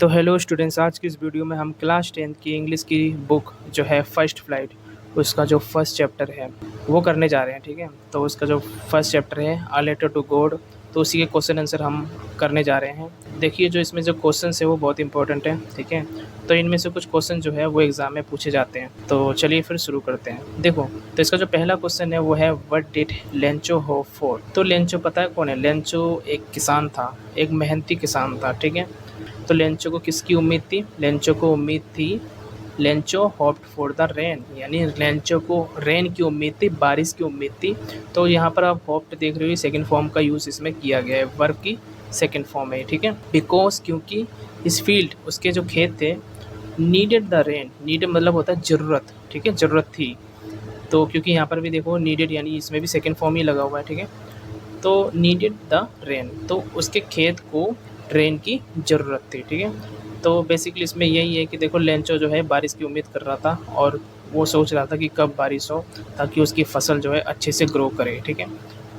तो hello students, आज की इस वीडियो में हम क्लास 10th की इंग्लिश की बुक जो है फर्स्ट फ्लाइट, उसका जो फर्स्ट चैप्टर है वो करने जा रहे हैं। ठीक है, तो उसका जो फर्स्ट चैप्टर है अ लेटर टू गॉड, तो उसी के क्वेश्चन आंसर हम करने जा रहे हैं। देखिए, जो इसमें जो क्वेश्चन है वो बहुत इंपॉर्टेंट है। ठीक है, तो इनमें से कुछ क्वेश्चन जो है वो एग्ज़ाम में पूछे जाते हैं। तो चलिए फिर शुरू करते हैं। देखो, तो इसका जो पहला क्वेश्चन है वो है what did Lencho hope for. तो लेंचो पता है कौन है? लेंचो एक किसान था, एक मेहनती किसान था। ठीक है, तो लेंचो को किसकी उम्मीद थी? लेंचो को उम्मीद थी, Lencho hoped for the rain, यानी लेंचो को रेन की उम्मीद थी, बारिश की उम्मीद थी। तो यहाँ पर आप होप्ड देख रहे हो, सेकंड फॉर्म का यूज़ इसमें किया गया है, वर्ब की सेकंड फॉर्म है। ठीक है, बिकॉज क्योंकि इस फील्ड, उसके जो खेत थे, नीडेड द रेन, नीडेड मतलब होता है ज़रूरत। ठीक है, ज़रूरत थी। तो क्योंकि यहाँ पर भी देखो नीडेड, यानी इसमें भी सेकंड फॉर्म ही लगा हुआ है। ठीक है, तो नीडेड द रेन, तो उसके खेत को रेन की ज़रूरत थी। ठीक है, तो बेसिकली इसमें यही है कि देखो लेंचो जो है बारिश की उम्मीद कर रहा था और वो सोच रहा था कि कब बारिश हो ताकि उसकी फसल जो है अच्छे से ग्रो करे। ठीक है,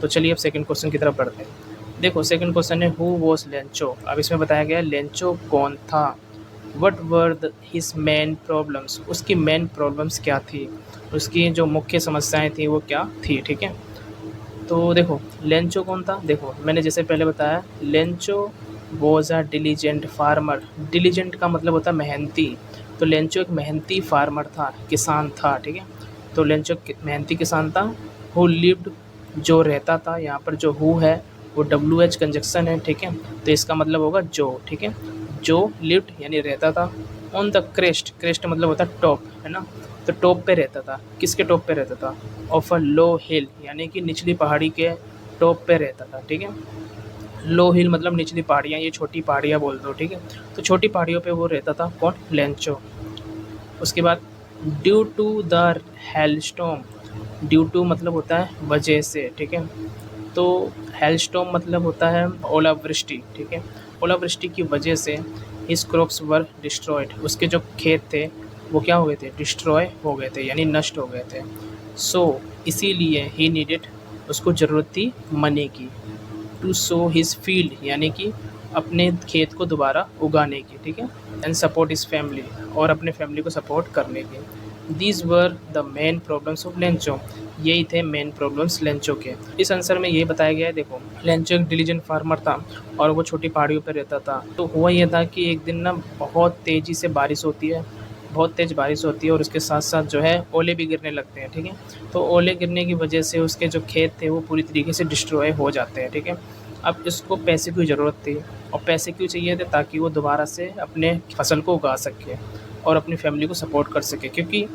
तो चलिए अब सेकंड क्वेश्चन की तरफ बढ़ते हैं। देखो, सेकंड क्वेश्चन है हु वॉज लेंचो। अब इसमें बताया गया है लेंचो कौन था। What were his main problems, उसकी मेन प्रॉब्लम्स क्या थी, उसकी जो मुख्य समस्याएं थी वो क्या थी। ठीक है, तो देखो लेंचो कौन था। देखो, मैंने जैसे पहले बताया, Lencho was a diligent farmer. Diligent का मतलब होता है मेहनती, तो लेंचो एक मेहनती फार्मर था, किसान था। ठीक है, तो लेंचो मेहनती किसान था। हु लिव्ड, जो रहता था। यहाँ पर जो हु है वो WH कंजक्शन है। ठीक है, तो इसका मतलब होगा जो। ठीक है, जो लिव्ड यानी रहता था। ऑन द क्रेस्ट, क्रेस्ट मतलब होता है टॉप, है ना, तो टॉप पे रहता था। किसके टॉप पे रहता था? ऑफ अ लो हिल, यानी कि निचली पहाड़ी के टॉप पे रहता था। ठीक है, लो हिल मतलब निचली पहाड़ियाँ, ये छोटी पहाड़ियाँ बोल दो। ठीक है, तो छोटी पहाड़ियों पे वो रहता था। कौन? लेंचो। उसके बाद due to the hailstorm, due to मतलब होता है वजह से। ठीक है, तो हेलस्टॉर्म मतलब होता है ओलावृष्टि। ठीक है, ओलावृष्टि की वजह से हिज क्रॉप्स वर डिस्ट्रॉयड, उसके जो खेत थे वो क्या हो गए थे? डिस्ट्रॉय हो गए थे, यानी नष्ट हो गए थे। सो इसीलिए ही नीडेड, उसको ज़रूरत थी मनी की, टू सो हिज फील्ड, यानी कि अपने खेत को दोबारा उगाने की। ठीक है, एंड सपोर्ट इस फैमिली, और अपने फैमिली को सपोर्ट करने की। These were the main problems of Lencho, यही थे मेन प्रॉब्लम्स लेंचो के। इस आंसर में ये बताया गया है। देखो, लेंचो एक डिलीजेंट फार्मर था और वो छोटी पहाड़ियों पर रहता था। तो हुआ ये था कि एक दिन ना बहुत तेज़ी से बारिश होती है, बहुत तेज़ बारिश होती है और उसके साथ साथ जो है ओले भी गिरने लगते हैं। ठीक है, तो ओले गिरने की वजह से उसके जो खेत थे वो पूरी तरीके से डिस्ट्रॉय हो जाते हैं। ठीक है, अब इसको पैसे की ज़रूरत थी, और पैसे क्यों चाहिए थे? ताकि वो दोबारा से अपने फसल को उगा सके और अपनी फैमिली को सपोर्ट कर सके, क्योंकि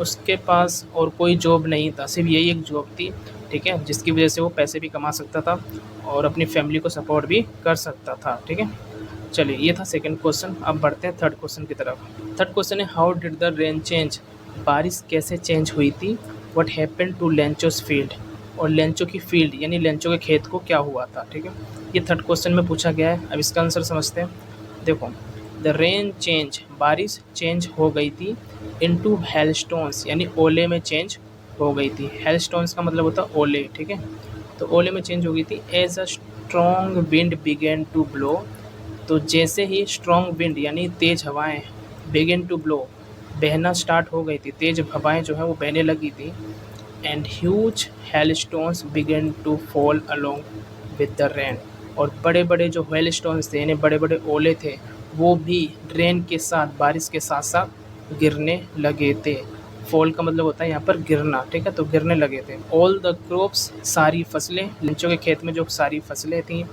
उसके पास और कोई जॉब नहीं था, सिर्फ यही एक जॉब थी। ठीक है, जिसकी वजह से वो पैसे भी कमा सकता था और अपनी फैमिली को सपोर्ट भी कर सकता था। ठीक है, चलिए ये था सेकंड क्वेश्चन। अब बढ़ते हैं थर्ड क्वेश्चन की तरफ। थर्ड क्वेश्चन है how did the rain change, बारिश कैसे चेंज हुई थी। व्हाट हैपेंड टू लेंचोस फील्ड, और लेंचो की फील्ड यानी लेंचो के खेत को क्या हुआ था। ठीक है, ये थर्ड क्वेश्चन में पूछा गया है। अब इसका आंसर समझते हैं। देखो, द रेन चेंज, बारिश चेंज हो गई थी, इनटू हेलस्टोन्स, यानी ओले में चेंज हो गई थी। हेलस्टोन्स का मतलब होता है ओले। ठीक है, तो ओले में चेंज हो गई थी। As a strong wind began to blow, तो जैसे ही स्ट्रॉन्ग विंड यानी तेज़ हवाएं बिगिन टू ब्लो, बहना स्टार्ट हो गई थी, तेज़ हवाएं जो है वो बहने लगी थी। And huge hailstones begin to fall along with the rain, और बड़े बड़े जो हेलस्टोन्स थे यानी बड़े बड़े ओले थे वो भी रेन के साथ, बारिश के साथ साथ गिरने लगे थे। फॉल का मतलब होता है यहाँ पर गिरना। ठीक है, तो गिरने लगे थे। ऑल द क्रॉप्स, सारी फसलें, लिंचों के खेत में जो सारी फसलें थीं,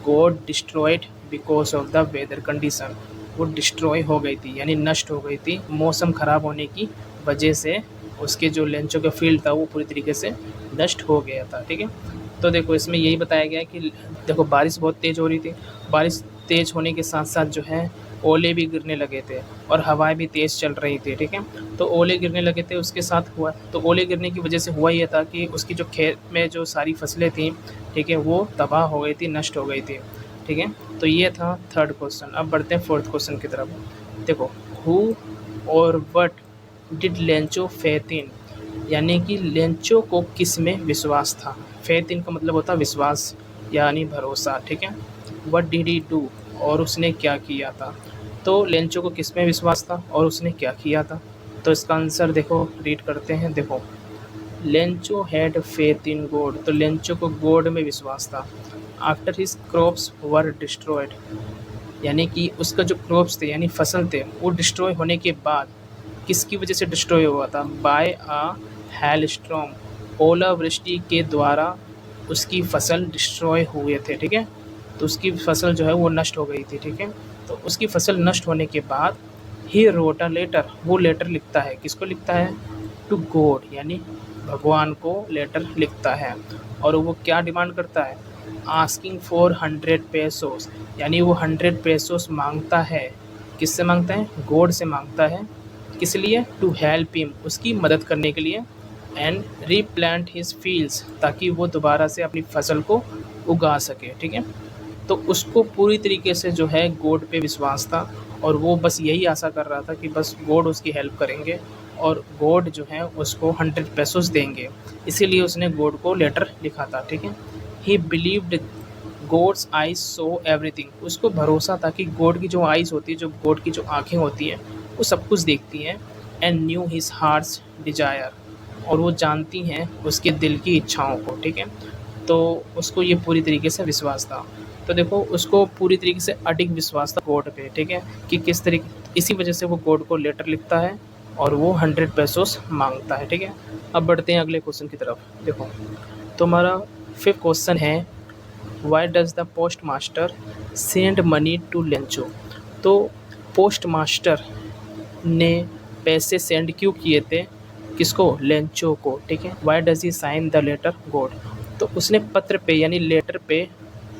got destroyed because of the weather condition, वो डिस्ट्रॉय हो गई थी यानी नष्ट हो गई थी मौसम ख़राब होने की वजह से। उसके जो लेंचो का फील्ड था वो पूरी तरीके से नष्ट हो गया था। ठीक है, तो देखो इसमें यही बताया गया है कि देखो बारिश बहुत तेज़ हो रही थी, बारिश तेज़ होने के साथ साथ जो है ओले भी गिरने लगे थे और हवाएं भी तेज़ चल रही थी। ठीक है, तो ओले गिरने लगे थे, उसके साथ हुआ, तो ओले गिरने की वजह से हुआ ये था कि उसकी जो खेत में जो सारी फसलें थीं, ठीक है, वो तबाह हो गई थी, नष्ट हो गई थी। ठीक है, तो ये था थर्ड क्वेश्चन। अब बढ़ते हैं फोर्थ क्वेश्चन की तरफ। देखो, हु और what did Lencho faith in, यानी कि लेंचो को किस में विश्वास था। फेथ इन का मतलब होता है विश्वास यानी भरोसा। ठीक है, व्हाट डिड ही डू, और उसने क्या किया था। तो लेंचो को किस में विश्वास था और उसने क्या किया था? तो इसका आंसर देखो, रीड करते हैं। देखो, Lencho had faith in God, तो लेंचो को गॉड में विश्वास था। After his crops were destroyed, यानी कि उसका जो क्रॉप्स थे यानी फसल थे वो डिस्ट्रॉय होने के बाद किसकी वजह से डिस्ट्रॉय हुआ था? बाय अ हेलस्टॉर्म, ओलावृष्टि के द्वारा उसकी फसल डिस्ट्रॉय हुए थे। ठीक है, तो उसकी फसल जो है वो नष्ट हो गई थी। ठीक है, तो उसकी फसल नष्ट होने के बाद ही रोट अ लेटर, वो लेटर लिखता है। किसको लिखता है? टू गॉड, यानी भगवान को लेटर लिखता है। और वो क्या डिमांड करता है? आस्किंग फॉर 100 पेसोस, यानी वो 100 पेसोस मांगता है। किससे मांगता है? गॉड से मांगता है। किस लिए? टू हेल्प हिम, उसकी मदद करने के लिए। एंड रीप्लांट हिज फील्ड्स, ताकि वो दोबारा से अपनी फसल को उगा सके। ठीक है, तो उसको पूरी तरीके से जो है गॉड पे विश्वास था और वो बस यही आशा कर रहा था कि बस गॉड उसकी हेल्प करेंगे और गॉड जो है उसको 100 पेसोस देंगे। इसीलिए उसने गॉड को लेटर लिखा था। ठीक है, he believed God's eyes saw everything, उसको भरोसा था कि गॉड की जो आइज़ होती है, जो गॉड की जो आँखें होती हैं वो सब कुछ देखती हैं। And knew his heart's desire, और वो जानती हैं उसके दिल की इच्छाओं को। ठीक है, तो उसको ये पूरी तरीके से विश्वास था। तो देखो, उसको पूरी तरीके से अडिग विश्वास था गॉड पे। ठीक है, कि किस तरीके, इसी वजह से वो गॉड को लेटर लिखता है और वो 100 पेसोस मांगता है। ठीक है, अब बढ़ते हैं अगले क्वेश्चन की तरफ। देखो, तो हमारा 5th क्वेश्चन है, why does the post master send money to Lencho, तो पोस्ट मास्टर ने पैसे सेंड क्यों किए थे? किसको? लेंचो को। ठीक है, why does he sign the letter God, तो उसने पत्र पे यानी लेटर पे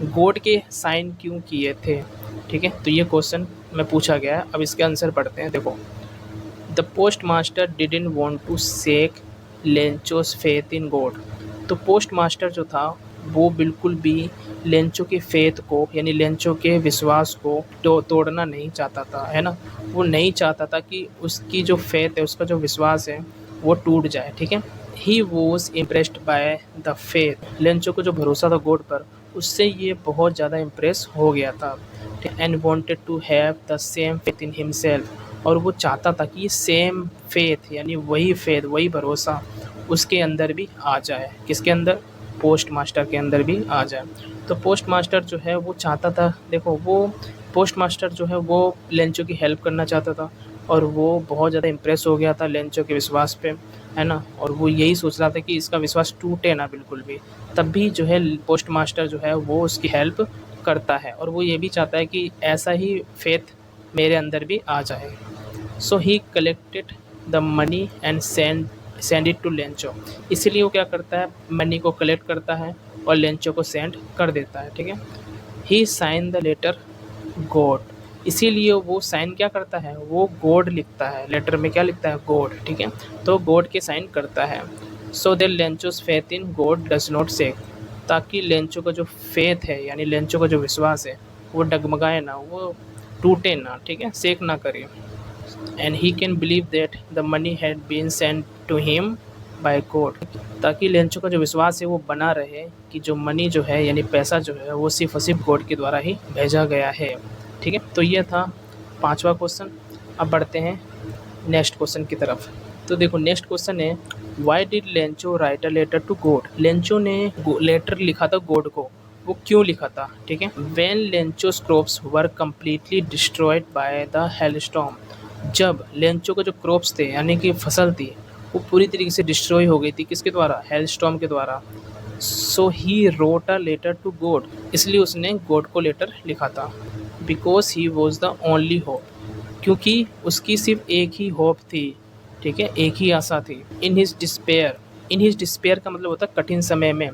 गॉड के साइन क्यों किए थे? ठीक है, तो ये क्वेश्चन में पूछा गया है। अब इसके आंसर पढ़ते हैं। देखो, the post master didn't want to shake Lencho's faith in God, तो पोस्ट मास्टर जो था वो बिल्कुल भी लेंचो के फेथ को यानी लेंचो के विश्वास को तोड़ना नहीं चाहता था, है ना। वो नहीं चाहता था कि उसकी जो फेथ है, उसका जो विश्वास है वो टूट जाए। ठीक है, he was impressed by the faith, Lencho को जो भरोसा था गॉड पर, उससे ये बहुत ज़्यादा इम्प्रेस हो गया था। And wanted to have the same faith in himself, और वो चाहता था कि सेम फेथ यानी वही फेथ, वही भरोसा उसके अंदर भी आ जाए। किसके अंदर? पोस्ट मास्टर के अंदर भी आ जाए। तो पोस्ट मास्टर जो है वो चाहता था, देखो, वो पोस्ट मास्टर जो है वो लेंचो की हेल्प करना चाहता था और वो बहुत ज़्यादा इम्प्रेस हो गया था लेंचो के विश्वास पे, है ना। और वो यही सोच रहा था कि इसका विश्वास टूटे ना बिल्कुल भी। तब भी जो है पोस्ट मास्टर जो है वो उसकी हेल्प करता है और वो ये भी चाहता है कि ऐसा ही फेथ मेरे अंदर भी आ जाए। So he collected the money and send it to Lencho, इसीलिए वो क्या करता है? मनी को कलेक्ट करता है और लेंचो को सेंड कर देता है। ठीक है, ही साइन द लेटर गॉड, इसीलिए वो साइन क्या करता है? वो गॉड लिखता है। लेटर में क्या लिखता है? गॉड। ठीक है, तो गॉड के साइन करता है। So that Lencho's faith in God does not shake, ताकि लेंचो का जो फेथ है यानी लेंचो का जो विश्वास है वो डगमगाए ना, वो टूटे ना। ठीक है, शेक ना करे। And he can believe that the money had been send to him by God, ताकि लेंचो का जो विश्वास है वो बना रहे कि जो मनी जो है यानी पैसा जो है वो सिर्फ और सिर्फ गॉड के द्वारा ही भेजा गया है। ठीक है, तो ये था 5वां क्वेश्चन। अब बढ़ते हैं नेक्स्ट क्वेश्चन की तरफ। तो देखो, नेक्स्ट क्वेश्चन है, why did Lencho write a letter to God, Lencho ने लेटर लिखा था गॉड को, वो क्यों लिखा था? ठीक है, when Lencho's crops were completely destroyed by the hailstorm, जब लेंचो के जो क्रॉप्स थे यानी कि फसल थी वो पूरी तरीके से डिस्ट्रॉय हो गई थी। किसके द्वारा? हेलस्टॉर्म के द्वारा। So he wrote a letter to God, इसलिए उसने गॉड को लेटर लिखा था। Because he was the only hope, क्योंकि उसकी सिर्फ एक ही होप थी। ठीक है, एक ही आशा थी। In his despair, in his despair का मतलब होता है कठिन समय में,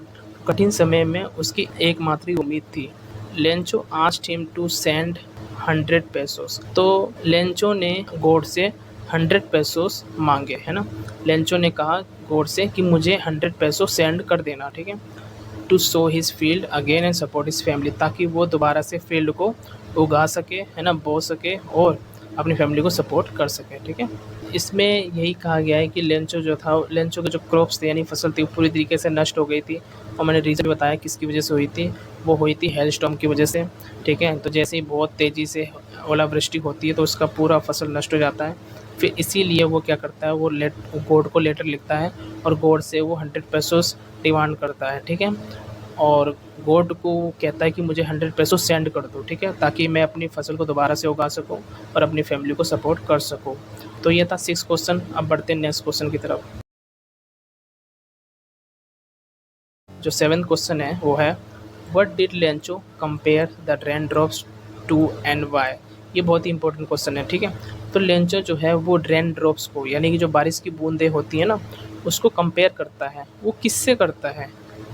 कठिन समय में उसकी एकमात्र उम्मीद थी। Lencho asked him to send 100 pesos, तो लेंचो ने गॉड से 100 पेसोस मांगे, है ना। लेंचो ने कहा गॉड से कि मुझे 100 पेसो सेंड कर देना। ठीक है, to sow his field again and support his family, ताकि वो दोबारा से फील्ड को उगा सके, है ना, बो सके और अपनी फैमिली को सपोर्ट कर सके। ठीक है, इसमें यही कहा गया है कि लेंचो जो था, लेंचो के जो क्रॉप्स थे यानी फसल थी वो पूरी तरीके से नष्ट हो गई थी। और मैंने रीज़न बताया किसकी वजह से हुई थी, वो हुई थी हेल स्टॉर्म की वजह से। ठीक है, तो जैसे ही बहुत तेज़ी से ओलावृष्टि होती है तो उसका पूरा फसल नष्ट हो जाता है। फिर इसीलिए वो क्या करता है, वो गॉड को लेटर लिखता है और गॉड से वो 100 पेसोस डिमांड करता है। ठीक है, और गॉड को कहता है कि मुझे 100 पेसो सेंड कर दो, ठीक है, ताकि मैं अपनी फसल को दोबारा से उगा सकूं और अपनी फैमिली को सपोर्ट कर सकूं। तो ये था 6 क्वेश्चन। अब बढ़ते हैं नेक्स्ट क्वेश्चन की तरफ। जो 7th क्वेश्चन है वो है, what did Lencho compare the raindrops to and why. ये बहुत ही इंपॉर्टेंट क्वेश्चन है। ठीक है, तो लेंचो जो है वो रेन ड्रॉप्स को, यानी कि जो बारिश की बूंदें होती हैं ना, उसको कंपेयर करता है। वो किससे करता है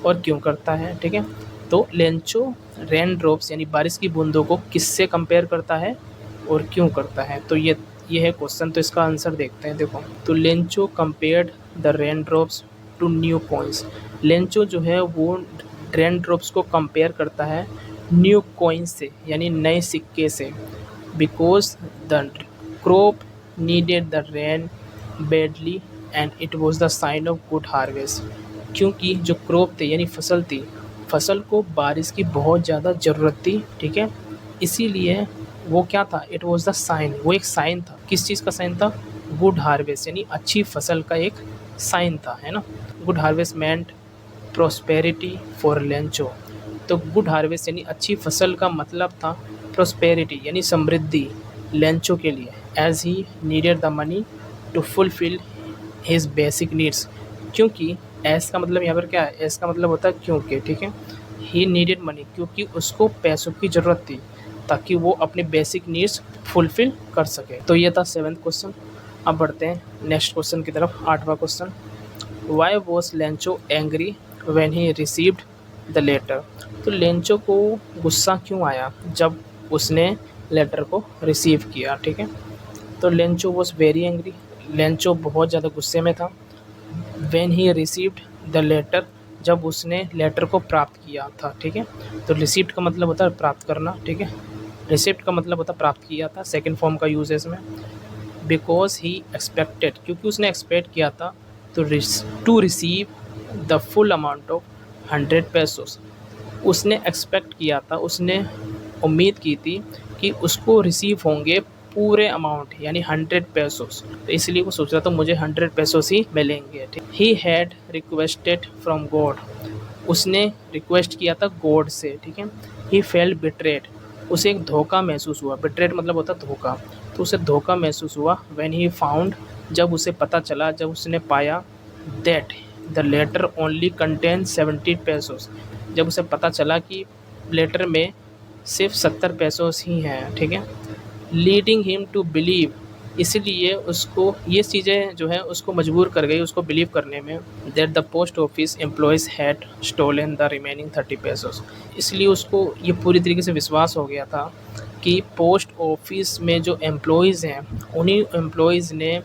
और क्यों करता है। ठीक है, तो लेंचो रेन ड्रॉप्स यानी बारिश की बूंदों को किससे कंपेयर करता है और क्यों करता है। तो ये है क्वेश्चन। तो इसका आंसर देखते हैं। देखो, तो Lencho compared the raindrops to new coins. Lencho जो है वो रेन ड्रॉप्स को कंपेयर करता है न्यू कॉइन्स से, यानी नए सिक्के से। Because the crop needed the rain badly and it was the sign of good harvest. क्योंकि जो क्रॉप थे यानी फसल थी, फसल को बारिश की बहुत ज़्यादा ज़रूरत थी। ठीक है, इसीलिए वो क्या था, इट वॉज द साइन, वो एक साइन था। किस चीज़ का साइन था, गुड हार्वेस्ट यानी अच्छी फसल का एक साइन था, है ना। Good harvest meant prosperity for Lencho. तो गुड हार्वेस्ट यानी अच्छी फसल का मतलब था प्रोस्पेरिटी यानी समृद्धि लेंचो के लिए, as he needed the money to fulfil his basic needs. क्योंकि एस का मतलब यहाँ पर क्या है, एस का मतलब होता है क्योंकि। ठीक है, ही नीडेड मनी क्योंकि उसको पैसों की ज़रूरत थी ताकि वो अपने बेसिक नीड्स फुलफिल कर सके। तो ये था 7th क्वेश्चन। अब बढ़ते हैं नेक्स्ट क्वेश्चन की तरफ। 8वां question, why was Lencho angry when he received the letter. तो लेंचो को गुस्सा क्यों आया जब उसने लेटर को रिसीव किया। ठीक है, तो Lencho was very angry, Lencho बहुत ज़्यादा गुस्से में था। When he received the letter, जब उसने लेटर को प्राप्त किया था। ठीक है, तो रिसीव्ड का मतलब होता है प्राप्त करना। ठीक है, रिसीव्ड का मतलब होता है प्राप्त किया था, सेकंड फॉर्म का यूज़ है इसमें। बिकॉज ही एक्सपेक्टेड, क्योंकि उसने एक्सपेक्ट किया था तो to receive the full amount of 100 pesos. उसने एक्सपेक्ट किया था, उसने उम्मीद की थी कि उसको रिसीव होंगे पूरे अमाउंट यानी 100 पेसोस। तो इसलिए वो सोच रहा था मुझे 100 पेसोस ही मिलेंगे। He had requested from God, उसने रिक्वेस्ट किया था गॉड से। ठीक है, ही फेल्ट बिट्रेड, उसे एक धोखा महसूस हुआ। बिट्रेड मतलब होता धोखा, तो उसे धोखा महसूस हुआ। व्हेन ही फाउंड, जब उसे पता चला, जब उसने पाया, that the letter only contain 70 pesos, जब उसे पता चला कि लेटर में सिर्फ 70 पेसोस ही हैं। ठीक है, लीडिंग हिम टू बिलीव, इसीलिए उसको ये चीज़ें जो है उसको मजबूर कर गई उसको बिलीव करने में, that the post office employees had stolen the remaining 30 pesos. इसलिए उसको ये पूरी तरीके से विश्वास हो गया था कि पोस्ट ऑफिस में जो एम्प्लॉयज़ हैं उन्हीं एम्प्लॉयज़ ने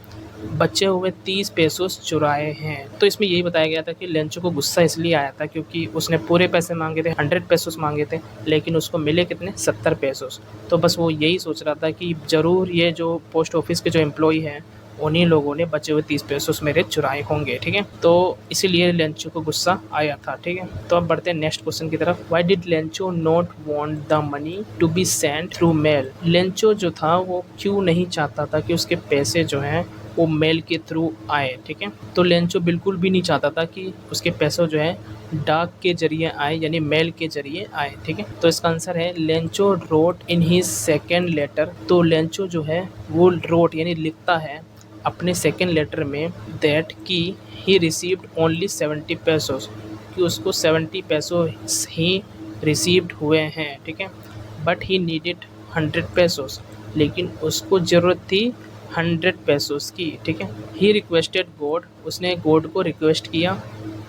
बचे हुए 30 पेसोस चुराए हैं। तो इसमें यही बताया गया था कि लेंचो को गुस्सा इसलिए आया था क्योंकि उसने पूरे पैसे मांगे थे, 100 पेसोस मांगे थे, लेकिन उसको मिले कितने, 70 पेसोस। तो बस वो यही सोच रहा था कि ज़रूर ये जो पोस्ट ऑफिस के जो एम्प्लॉय हैं उन्हीं लोगों ने बचे हुए 30 पेसोस मेरे चुराए होंगे। ठीक है, तो इसीलिए लेंचो को गुस्सा आया था। ठीक है, तो अब बढ़ते हैं नेक्स्ट क्वेश्चन की तरफ। Why did Lencho not want the money to be sent through mail. Lencho जो था वो क्यों नहीं चाहता था कि उसके पैसे जो हैं वो मेल के थ्रू आए। ठीक है, तो लेंचो बिल्कुल भी नहीं चाहता था कि उसके पैसे जो है डाक के जरिए आए यानी मेल के जरिए आए। ठीक है, तो इसका आंसर है Lencho wrote in his second letter. तो लेंचो जो है वो रोट यानी लिखता है अपने सेकेंड लेटर में दैट कि ही रिसीव्ड ओनली 70 पेसोस, कि उसको 70 पेसो ही रिसीव्ड हुए हैं। ठीक है, बट ही नीडेड 100 पेसोस, लेकिन उसको ज़रूरत थी 100 पेसोस की। ठीक है, ही रिक्वेस्टेड गॉड, उसने गॉड को रिक्वेस्ट किया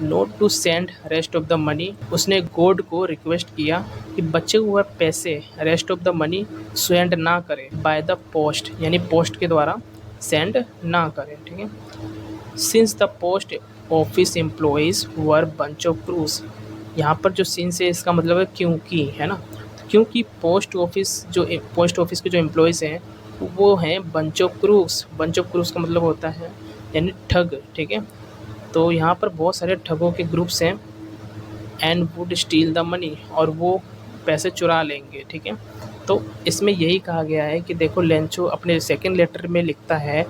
not to send rest of the money, उसने गॉड को रिक्वेस्ट किया कि बचे हुए पैसे rest of the money send ना करें बाय द पोस्ट, यानी पोस्ट के द्वारा सेंड ना करें। ठीक है, since the post office employees were bunch of crooks, यहाँ पर जो सिंस है इसका मतलब है क्योंकि, है ना। क्योंकि पोस्ट ऑफिस के जो एम्प्लॉयज़ हैं वो हैं bunch of crooks. Bunch of crooks का मतलब होता है यानी ठग, ठीक है। तो यहाँ पर बहुत सारे ठगों के ग्रुप्स हैं। And would steel the money, और वो पैसे चुरा लेंगे, ठीक है। तो इसमें यही कहा गया है कि देखो लेंचो अपने सेकंड लेटर में लिखता है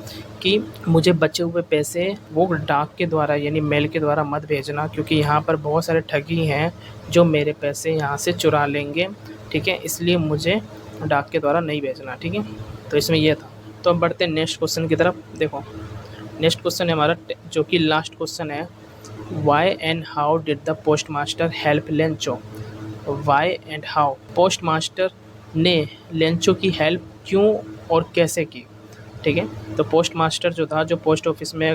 कि मुझे बचे हुए पैसे वो डाक के द्वारा यानी मेल के द्वारा मत भेजना, क्योंकि यहाँ पर बहुत सारे ठगी हैं जो मेरे पैसे यहाँ से चुरा लेंगे, ठीक है। इसलिए मुझे डाक के द्वारा नहीं भेजना, ठीक है। तो इसमें यह था। तो अब बढ़ते हैं नेक्स्ट क्वेश्चन की तरफ। देखो नेक्स्ट क्वेश्चन है हमारा, जो कि लास्ट क्वेश्चन है, why and how did the post master help Lencho. Why and how, post master ने लेंचो की हेल्प क्यों और कैसे की, ठीक है। तो पोस्ट मास्टर जो था, जो पोस्ट ऑफिस में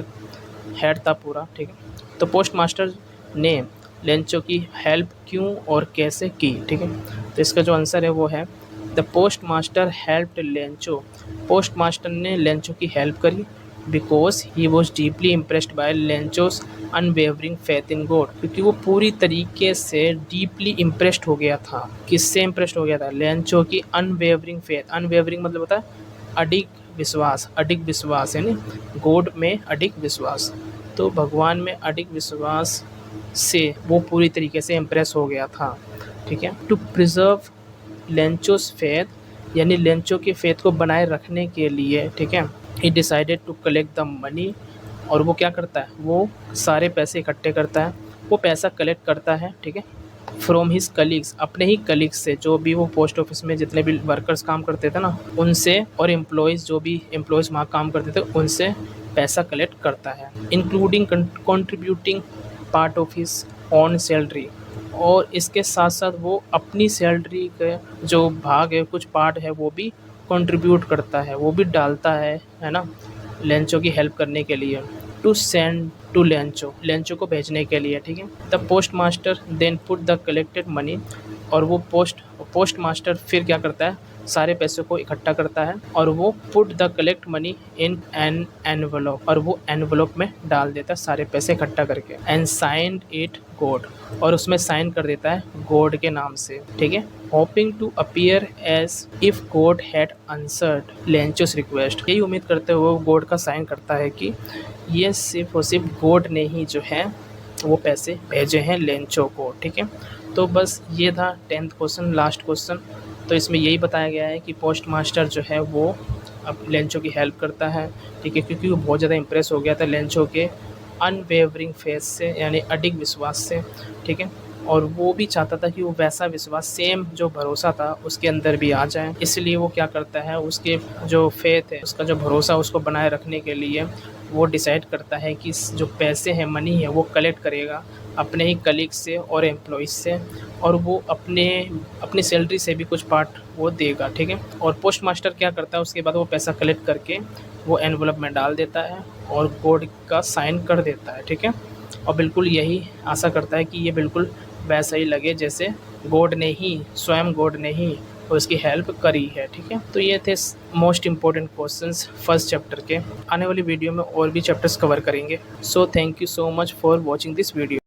हेड था पूरा, ठीक है। तो पोस्ट मास्टर ने लेंचो की हेल्प क्यों और कैसे की, ठीक है। तो इसका जो आंसर है वो है the post master helped Lencho. Post master ने लेंचो की हेल्प करी because he was deeply impressed by Lencho's unwavering faith in God, क्योंकि वो पूरी तरीके से डीपली इम्प्रेस्ड हो गया था। किससे इम्प्रेस्ड हो गया था? लेंचो की अनवेवरिंग फेथ। अनवेवरिंग मतलब होता है अडिग विश्वास, अडिग विश्वास यानी गॉड में अडिग विश्वास। तो भगवान में अडिग विश्वास से वो पूरी तरीके से इम्प्रेस हो गया था, ठीक है। टू प्रिजर्व लेंचोस फेथ, यानी लेंचो के फेथ को बनाए रखने के लिए, ठीक है, he decided to collect the money. और वो क्या करता है? वो सारे पैसे इकट्ठे करता है, वो पैसा कलेक्ट करता है, ठीक है, फ्रॉम हिज कलीग्स, अपने ही कलीग्स से, जो भी वो पोस्ट ऑफिस में जितने भी वर्कर्स काम करते थे ना उनसे, और एम्प्लॉयज़ जो भी एम्प्लॉयज़ वहाँ काम करते थे उनसे पैसा कलेक्ट करता है, including contributing part of his on salary. और इसके साथ साथ वो अपनी सैलरी का जो भाग है, कुछ पार्ट है, वो भी कंट्रीब्यूट करता है, वो भी डालता है ना, लेंचो की हेल्प करने के लिए। To send to Lencho, Lencho को भेजने के लिए, ठीक है। The post master then put the collected money, और वो पोस्ट मास्टर फिर क्या करता है? सारे पैसों को इकट्ठा करता है और वो put the collect money in an envelope, और वो एनवलप में डाल देता है सारे पैसे इकट्ठा करके। एंड साइंड इट गॉड, और उसमें साइन कर देता है गॉड के नाम से, ठीक है। Hoping to appear as if God had answered Lencho's request, यही उम्मीद करते हुए गॉड का साइन करता है कि ये सिर्फ और सिर्फ गॉड ने ही जो है वो पैसे भेजे हैं लेंचो को, ठीक है। तो बस ये था 10th क्वेश्चन, लास्ट क्वेश्चन। तो इसमें यही बताया गया है कि पोस्ट मास्टर जो है वो अब लेंचो की हेल्प करता है, ठीक है, क्योंकि वो बहुत ज़्यादा इम्प्रेस हो गया था लेंचो के अनवेवरिंग फेथ से, यानी अडिग विश्वास से, ठीक है। और वो भी चाहता था कि वो वैसा विश्वास, सेम जो भरोसा था उसके अंदर भी आ जाए। इसलिए वो क्या करता है, उसके जो फेथ है, उसका जो भरोसा, उसको बनाए रखने के लिए वो डिसाइड करता है कि जो पैसे हैं, मनी है, वो कलेक्ट करेगा अपने ही कलीग से और एम्प्लॉइज़ से, और वो अपनी सैलरी से भी कुछ पार्ट वो देगा, ठीक है। और पोस्ट मास्टर क्या करता है, उसके बाद वो पैसा कलेक्ट करके वो एनवलप में डाल देता है और गॉड का साइन कर देता है, ठीक है। और बिल्कुल यही आशा करता है कि ये बिल्कुल वैसा ही लगे जैसे गॉड ने ही, स्वयं गॉड ने ही उसकी हेल्प करी है, ठीक है। तो ये थे most important questions first chapter के। आने वाली वीडियो में और भी चैप्टर्स कवर करेंगे। So thank you so much for watching this video.